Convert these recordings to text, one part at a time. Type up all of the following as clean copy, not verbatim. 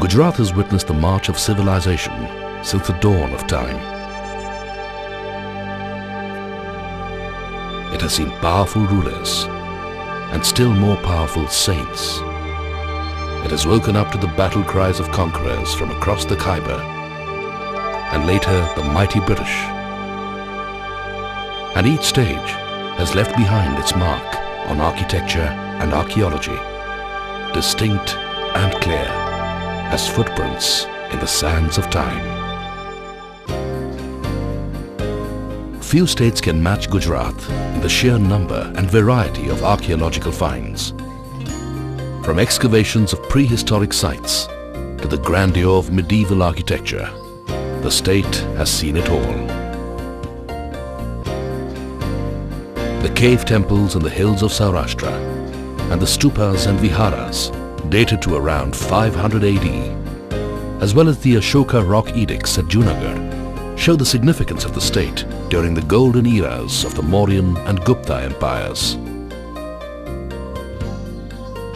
Gujarat has witnessed the march of civilization since the dawn of time. It has seen powerful rulers and still more powerful saints. It has woken up to the battle cries of conquerors from across the Khyber and later the mighty British. And each stage has left behind its mark on architecture and archaeology, distinct and clear as footprints in the sands of time. Few states can match Gujarat in the sheer number and variety of archaeological finds. From excavations of prehistoric sites to the grandeur of medieval architecture, the state has seen it all. The cave temples in the hills of Saurashtra and the stupas and viharas dated to around 500 AD, as well as the Ashoka rock edicts at Junagadh, show the significance of the state during the golden eras of the Mauryan and Gupta empires.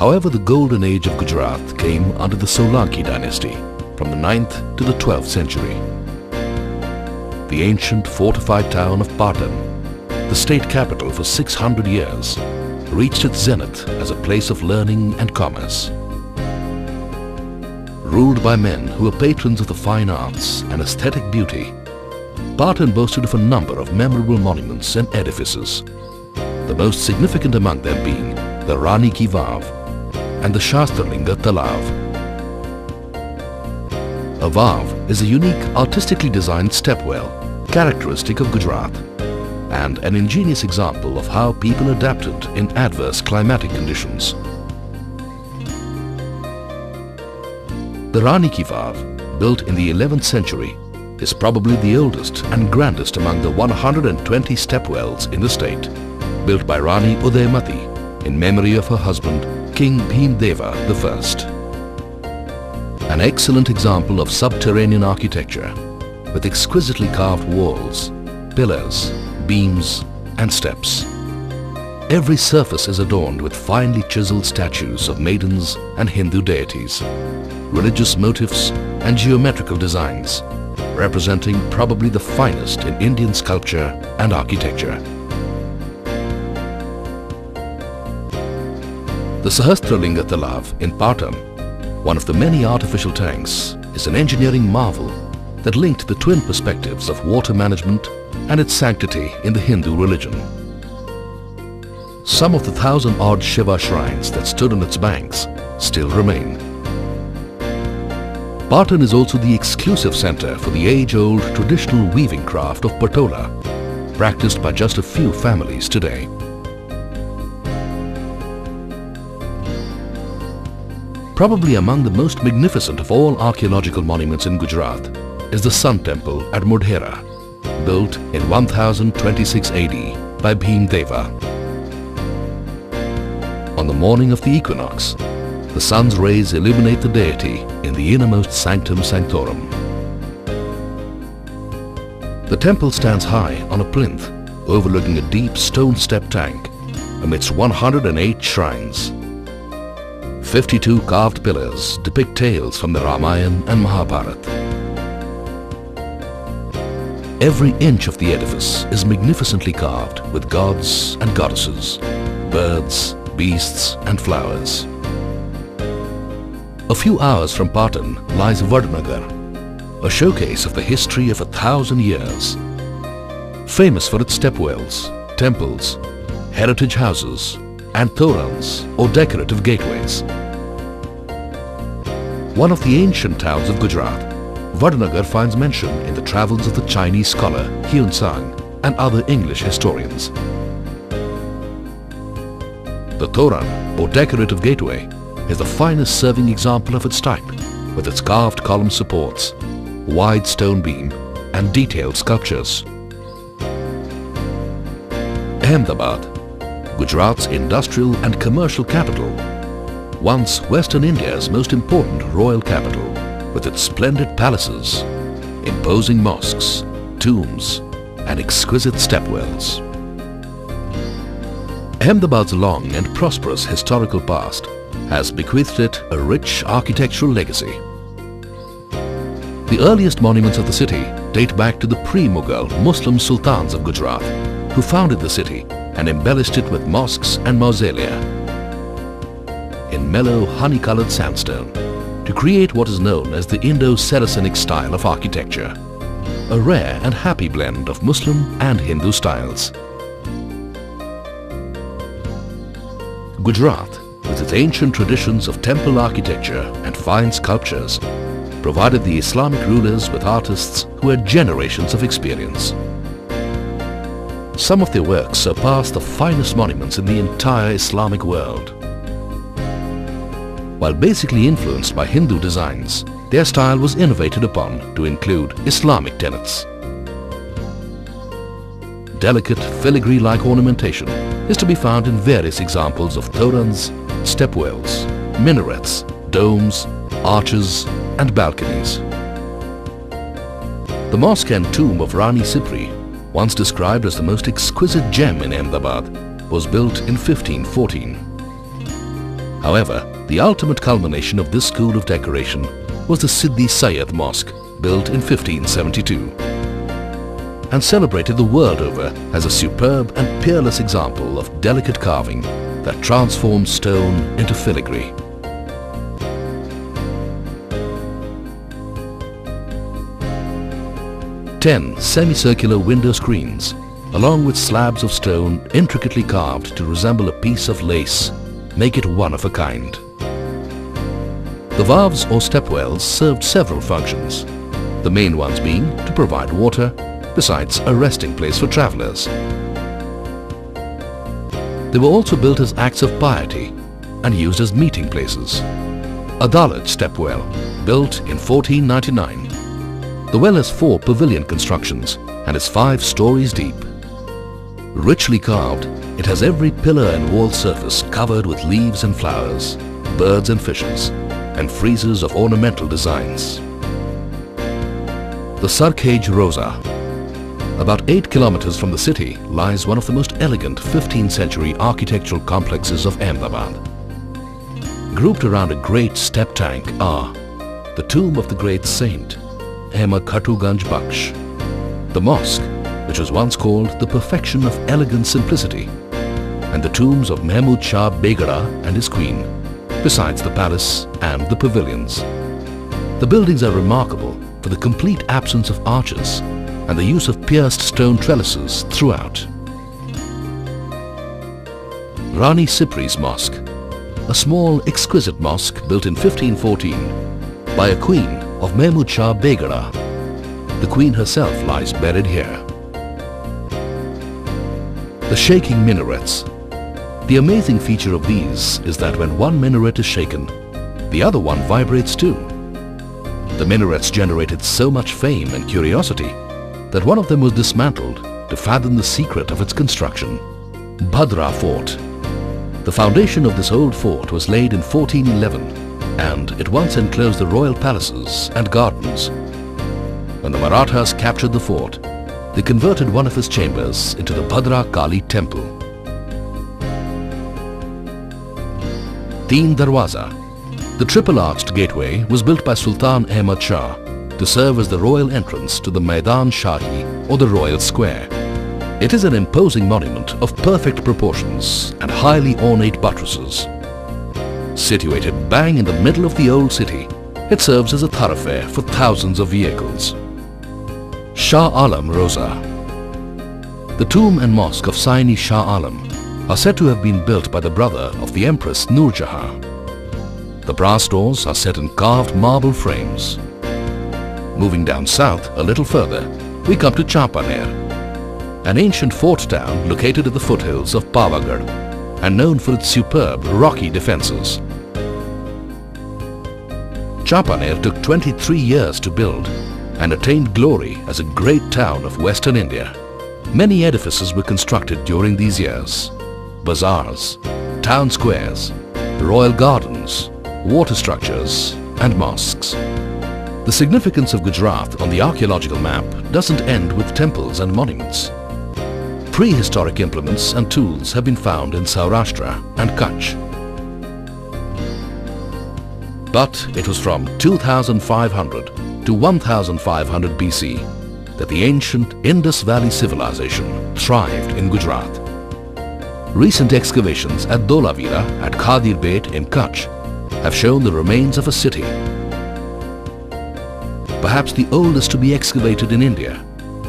However, the golden age of Gujarat came under the Solanki dynasty from the 9th to the 12th century. The ancient fortified town of Patan, the state capital for 600 years, reached its zenith as a place of learning and commerce. Ruled by men who were patrons of the fine arts and aesthetic beauty, Patan boasted of a number of memorable monuments and edifices, the most significant among them being the Rani Ki Vav and the Shastralinga Talav. A vav is a unique artistically designed stepwell characteristic of Gujarat and an ingenious example of how people adapted in adverse climatic conditions. The Rani Ki Vav, built in the 11th century, is probably the oldest and grandest among the 120 stepwells in the state, built by Rani Udaymati in memory of her husband King Bhimdeva I. An excellent example of subterranean architecture with exquisitely carved walls, pillars, beams and steps. Every surface is adorned with finely chiseled statues of maidens and Hindu deities, religious motifs and geometrical designs, representing probably the finest in Indian sculpture and architecture. The Sahasralinga Talav in Patan, one of the many artificial tanks, is an engineering marvel that linked the twin perspectives of water management and its sanctity in the Hindu religion. Some of the 1,000-odd Shiva shrines that stood on its banks still remain. Patan is also the exclusive center for the age-old traditional weaving craft of patola, practiced by just a few families today. Probably among the most magnificent of all archaeological monuments in Gujarat is the Sun Temple at Modhera, built in 1026 AD by Bhimdeva. On the morning of the equinox, the sun's rays illuminate the deity in the innermost sanctum sanctorum. The temple stands high on a plinth overlooking a deep stone-step tank amidst 108 shrines. 52 carved pillars depict tales from the Ramayana and Mahabharata. Every inch of the edifice is magnificently carved with gods and goddesses, birds, beasts and flowers. A few hours from Patan lies Vadnagar, a showcase of the history of 1,000 years. Famous for its stepwells, temples, heritage houses and torans or decorative gateways. One of the ancient towns of Gujarat, Vadnagar finds mention in the travels of the Chinese scholar Hyun Sang and other English historians. The toran or decorative gateway is the finest serving example of its type, with its carved column supports, wide stone beam and detailed sculptures. Ahmedabad, Gujarat's industrial and commercial capital, once Western India's most important royal capital, with its splendid palaces, imposing mosques, tombs and exquisite stepwells. Ahmedabad's long and prosperous historical past has bequeathed it a rich architectural legacy. The earliest monuments of the city date back to the pre-Mughal Muslim sultans of Gujarat, who founded the city and embellished it with mosques and mausolea in mellow honey-colored sandstone to create what is known as the Indo-Saracenic style of architecture, a rare and happy blend of Muslim and Hindu styles. Gujarat, with its ancient traditions of temple architecture and fine sculptures, provided the Islamic rulers with artists who had generations of experience. Some of their works surpass the finest monuments in the entire Islamic world. While basically influenced by Hindu designs, their style was innovated upon to include Islamic tenets. Delicate filigree-like ornamentation is to be found in various examples of torans, stepwells, minarets, domes, arches and balconies. The mosque and tomb of Rani Sipri, once described as the most exquisite gem in Ahmedabad, was built in 1514. However, the ultimate culmination of this school of decoration was the Siddhi Sayyid Mosque, built in 1572, and celebrated the world over as a superb and peerless example of delicate carving that transformed stone into filigree. Ten semicircular window screens, along with slabs of stone intricately carved to resemble a piece of lace, make it one of a kind. The valves or stepwells served several functions, the main ones being to provide water, besides a resting place for travelers. They were also built as acts of piety and used as meeting places. A Dalit stepwell, built in 1499. The well has 4 pavilion constructions and is 5 stories deep. Richly carved, it has every pillar and wall surface covered with leaves and flowers, birds and fishes, and friezes of ornamental designs. The Sarkhej Roza. About 8 kilometers from the city lies one of the most elegant 15th century architectural complexes of Ahmedabad. Grouped around a great step tank are the tomb of the great saint, Ahmad Khatuganj Baksh, the mosque, which was once called the perfection of elegant simplicity, and the tombs of Mahmud Shah Begada and his queen, besides the palace and the pavilions. The buildings are remarkable for the complete absence of arches and the use of pierced stone trellises throughout. Rani Sipri's Mosque, a small exquisite mosque built in 1514 by a queen of Mahmud Shah Begada. The queen herself lies buried here. The shaking minarets. The amazing feature of these is that when one minaret is shaken, the other one vibrates too. The minarets generated so much fame and curiosity that one of them was dismantled to fathom the secret of its construction. Bhadra Fort. The foundation of this old fort was laid in 1411 and it once enclosed the royal palaces and gardens. When the Marathas captured the fort, they converted one of its chambers into the Bhadra Kali temple. Teen Darwaza. The triple-arched gateway was built by Sultan Ahmad Shah to serve as the royal entrance to the Maidan Shahi or the Royal Square. It is an imposing monument of perfect proportions and highly ornate buttresses. Situated bang in the middle of the old city, it serves as a thoroughfare for thousands of vehicles. Shah Alam Roza. The tomb and mosque of Saini Shah Alam are said to have been built by the brother of the Empress Noor Jahan. The brass doors are set in carved marble frames. Moving down south a little further, we come to Champaner, an ancient fort town located at the foothills of Pavagadh and known for its superb rocky defences. Champaner took 23 years to build and attained glory as a great town of Western India. Many edifices were constructed during these years: bazaars, town squares, royal gardens, water structures and mosques. The significance of Gujarat on the archaeological map doesn't end with temples and monuments. Prehistoric implements and tools have been found in Saurashtra and Kutch. But it was from 2500 to to 1500 BC that the ancient Indus Valley civilization thrived in Gujarat. Recent excavations at Dholavira at Khadir Bait in Kutch have shown the remains of a city, perhaps the oldest to be excavated in India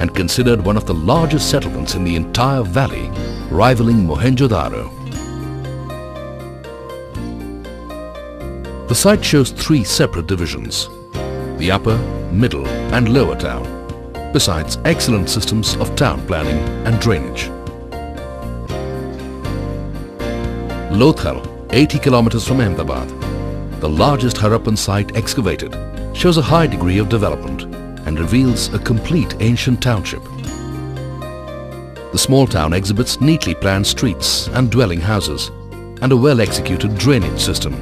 and considered one of the largest settlements in the entire valley, rivaling Mohenjo-daro. The site shows 3 separate divisions: the upper, middle and lower town, besides excellent systems of town planning and drainage. Lothal, 80 kilometers from Ahmedabad, the largest Harappan site excavated, shows a high degree of development and reveals a complete ancient township. The small town exhibits neatly planned streets and dwelling houses and a well-executed drainage system.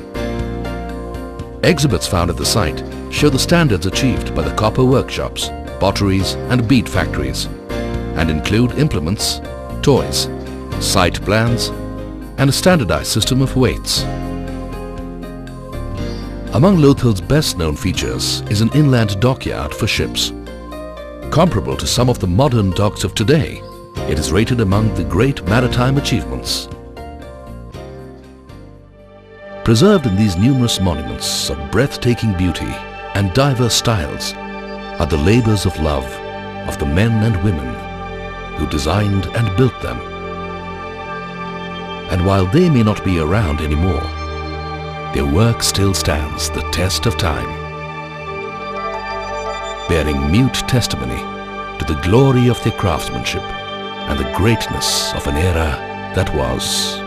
Exhibits found at the site show the standards achieved by the copper workshops, potteries and bead factories and include implements, toys, site plans and a standardized system of weights. Among Lothal's best-known features is an inland dockyard for ships. Comparable to some of the modern docks of today, it is rated among the great maritime achievements. Preserved in these numerous monuments of breathtaking beauty and diverse styles are the labors of love of the men and women who designed and built them. And while they may not be around anymore, their work still stands the test of time, bearing mute testimony to the glory of their craftsmanship and the greatness of an era that was.